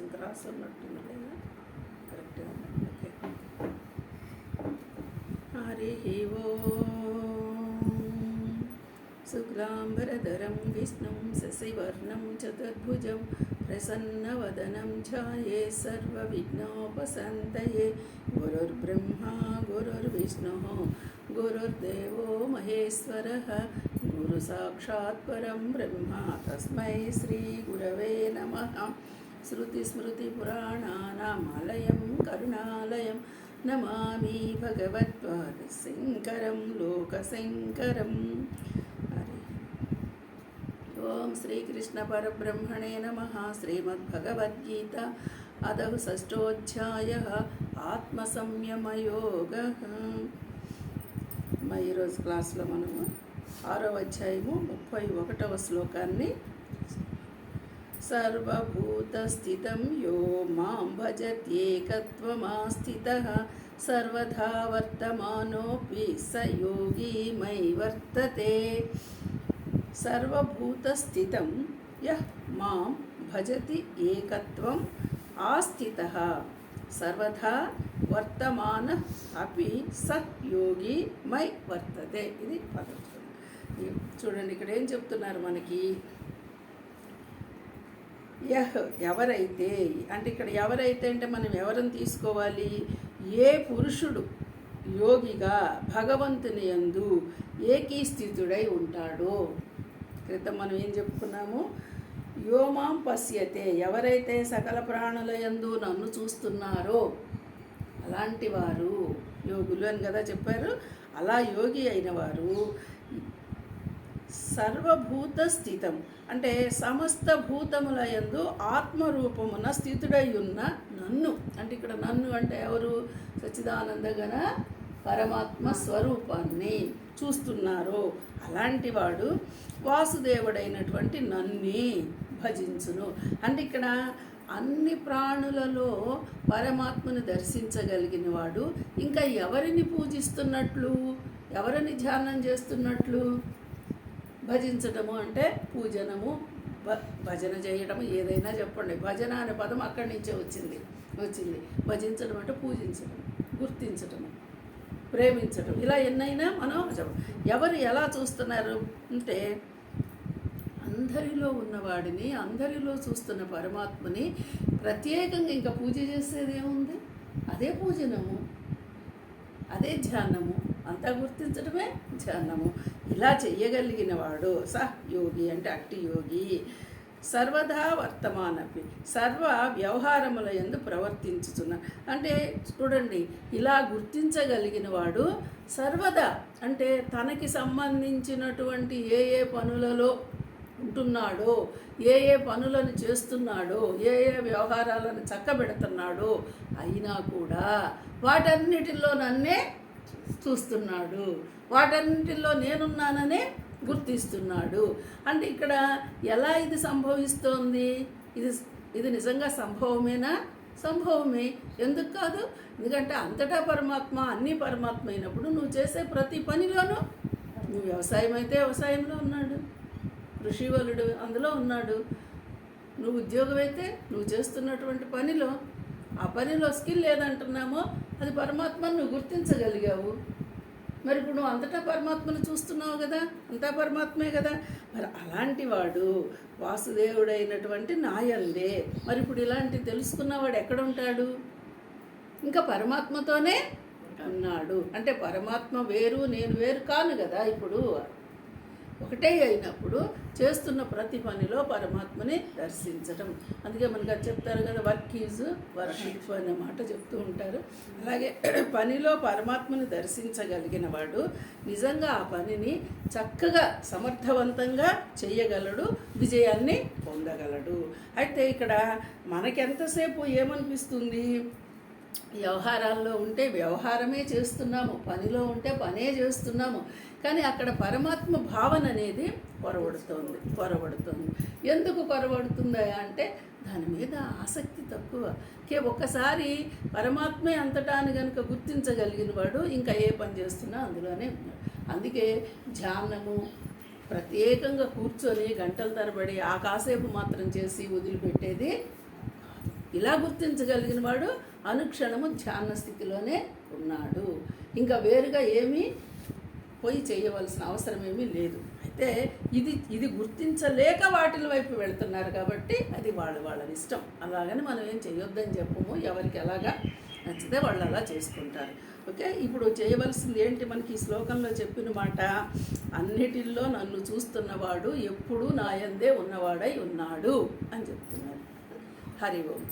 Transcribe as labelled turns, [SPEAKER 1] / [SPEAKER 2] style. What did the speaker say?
[SPEAKER 1] ఇంత రాసున్నట్టుంది లేదా కరెక్ట్గా ఓకే. హరి ఓం. శుక్లాంబరధరం విష్ణుం శశివర్ణం చతుర్భుజం ప్రసన్నవదనం ఛాయే సర్వవిఘ్నోపశాంతయే. గురుర్బ్రహ్మా గురుర్విష్ణుః గురుర్దేవో మహేశ్వరः గురు సాక్షాత్ పరం బ్రహ్మ తస్మై శ్రీ గురవే నమః. శృతిస్మృతిపురాణానామాలయం కరుణాలయం నమామి భగవత్పాద శంకరం లోకశంకరం. ఓం శ్రీకృష్ణ పరబ్రహ్మణే నమః. శ్రీమద్భగవద్గీత అదః షష్ఠోధ్యాయః ఆత్మసంయమయోగః. ఈరోజు క్లాస్లో మనము 6వ అధ్యాయము 31వ శ్లోకాన్ని సర్వభూతస్థితం యో మాం భజత్యేకత్వమాస్థితః సర్వదా వర్తమానోపి స యోగి మై వర్తతే. సర్వభూతస్థితం యః మాం భజతి ఏకత్వం ఆస్థితః సర్వదా వర్తమాన అపి సత్ యోగి మై వర్తతే. ఇది పదం. చూడండి ఇక్కడ ఏం చెప్తున్నారు మనకి. ఎవరైతే అంటే ఇక్కడ ఎవరైతే అంటే మనం ఎవరిని తీసుకోవాలి? ఏ పురుషుడు యోగిగా భగవంతుని యందు ఏకీస్థితుడై ఉంటాడో. క్రితం మనం ఏం చెప్పుకున్నాము? యోమాం పశ్యతే, ఎవరైతే సకల ప్రాణుల యందు నన్ను చూస్తున్నారో అలాంటి వారు యోగులు అని కదా చెప్పారు. అలా యోగి అయిన వారు సర్వభూత స్థితం అంటే సమస్త భూతముల యందు ఆత్మరూపమున స్థితుడై ఉన్న నన్ను అంటే ఇక్కడ నన్ను అంటే ఎవరు? సచ్చిదానందగణ పరమాత్మ స్వరూపాన్ని చూస్తున్నారు. అలాంటి వాడు వాసుదేవుడైనటువంటి నన్ను భజించును. అంటే ఇక్కడ అన్ని ప్రాణులలో పరమాత్మను దర్శించగలిగిన వాడు ఇంకా ఎవరిని పూజిస్తున్నట్లు, ఎవరిని ధ్యానం చేస్తున్నట్లు? భజించటము అంటే పూజనము, భజన చేయడము, ఏదైనా చెప్పండి. భజన అనే పదం అక్కడి నుంచే వచ్చింది. భజించడం అంటే పూజించడం, గుర్తించటము, ప్రేమించడం, ఇలా ఎన్నైనా మనం ఎవరు ఎలా చూస్తున్నారు అంటే అందరిలో ఉన్నవాడిని, అందరిలో చూస్తున్న పరమాత్మని ప్రత్యేకంగా ఇంకా పూజ చేసేది ఏముంది? అదే పూజనము, అదే ధ్యానము, అంతా గుర్తించడమే ధ్యానము. ఇలా చెయ్యగలిగిన వాడు సహ్ యోగి అంటే అట్టి యోగి. సర్వదా వర్తమానపి సర్వ వ్యవహారముల యందు ప్రవర్తించుతున్న అంటే చూడండి, ఇలా గుర్తించగలిగిన వాడు సర్వదా అంటే తనకి సంబంధించినటువంటి ఏ ఏ పనులలో ఉంటున్నాడో, ఏ ఏ పనులను చేస్తున్నాడో, ఏ ఏ వ్యవహారాలను చక్కబెడుతున్నాడో అయినా కూడా వాటన్నిటిలో నన్నే చూస్తున్నాడు, వాటన్నిటిలో నేనున్నాననే గుర్తిస్తున్నాడు. అంటే ఇక్కడ ఎలా ఇది సంభవిస్తోంది? ఇది నిజంగా సంభవమేనా? సంభవమే. ఎందుకు కాదు? ఎందుకంటే అంతటా పరమాత్మ, అన్నీ పరమాత్మ అయినప్పుడు నువ్వు చేసే ప్రతి పనిలోనూ, నువ్వు వ్యవసాయం అయితే వ్యవసాయంలో ఉన్నాడు, కృషివలుడు అందులో ఉన్నాడు, నువ్వు ఉద్యోగం అయితే నువ్వు చేస్తున్నటువంటి పనిలో, ఆ పనిలో స్కిల్ ఏదంటున్నామో అది పరమాత్మను నువ్వు గుర్తించగలిగావు. మరి ఇప్పుడు నువ్వు అంతటా పరమాత్మను చూస్తున్నావు కదా, అంతా పరమాత్మే కదా. మరి అలాంటి వాడు వాసుదేవుడైనటువంటి నాయందే. మరి ఇప్పుడు ఇలాంటి తెలుసుకున్నవాడు ఎక్కడ ఉంటాడు? ఇంకా పరమాత్మతోనే ఉన్నాడు. అంటే పరమాత్మ వేరు, నేను వేరు కాను కదా. ఇప్పుడు ఒకటే అయినప్పుడు చేస్తున్న ప్రతి పనిలో పరమాత్మని దర్శించటం. అందుకే మనకు అది చెప్తారు కదా, వర్క్ ఈజ్ వర్షిప్ అనే మాట చెప్తూ ఉంటారు. అలాగే పనిలో పరమాత్మని దర్శించగలిగిన వాడు నిజంగా ఆ పనిని చక్కగా సమర్థవంతంగా చేయగలడు, విజయాన్ని పొందగలడు. అయితే ఇక్కడ మనకెంతసేపు ఏమనిపిస్తుంది? వ్యవహారాల్లో ఉంటే వ్యవహారమే చేస్తున్నాము, పనిలో ఉంటే పనే చేస్తున్నాము. కానీ అక్కడ పరమాత్మ భావన అనేది కొరబడుతుంది. ఎందుకు కొరబడుతుందా అంటే దాని మీద ఆసక్తి తక్కువ. ఒక్కసారి పరమాత్మే అంతటా అని కనుక గుర్తించగలిగిన వాడు ఇంకా ఏ పని చేస్తున్నా అందులోనే ఉన్నాడు. అందుకే ధ్యానము ప్రత్యేకంగా కూర్చొని గంటల తరబడి ఆ కాసేపు మాత్రం చేసి వదిలిపెట్టేది ఇలా గుర్తించగలిగిన వాడు అనుక్షణము ధ్యాన స్థితిలోనే ఉన్నాడు. ఇంకా వేరుగా ఏమీ పోయి చేయవలసిన అవసరం ఏమీ లేదు. అయితే ఇది గుర్తించలేక వాటిల వైపు వెళ్తున్నారు కాబట్టి అది వాళ్ళ ఇష్టం. అలాగని మనం ఏం చేయొద్దని చెప్పము. ఎవరికి ఎలాగా నచ్చితే వాళ్ళు అలా చేసుకుంటారు. ఓకే, ఇప్పుడు చేయవలసింది ఏంటి? మనకి ఈ శ్లోకంలో చెప్పిన మాట, అన్నిటిల్లో నన్ను చూస్తున్నవాడు ఎప్పుడూ నాయందే ఉన్నవాడై ఉన్నాడు అని చెప్తున్నారు. హరి ఓం.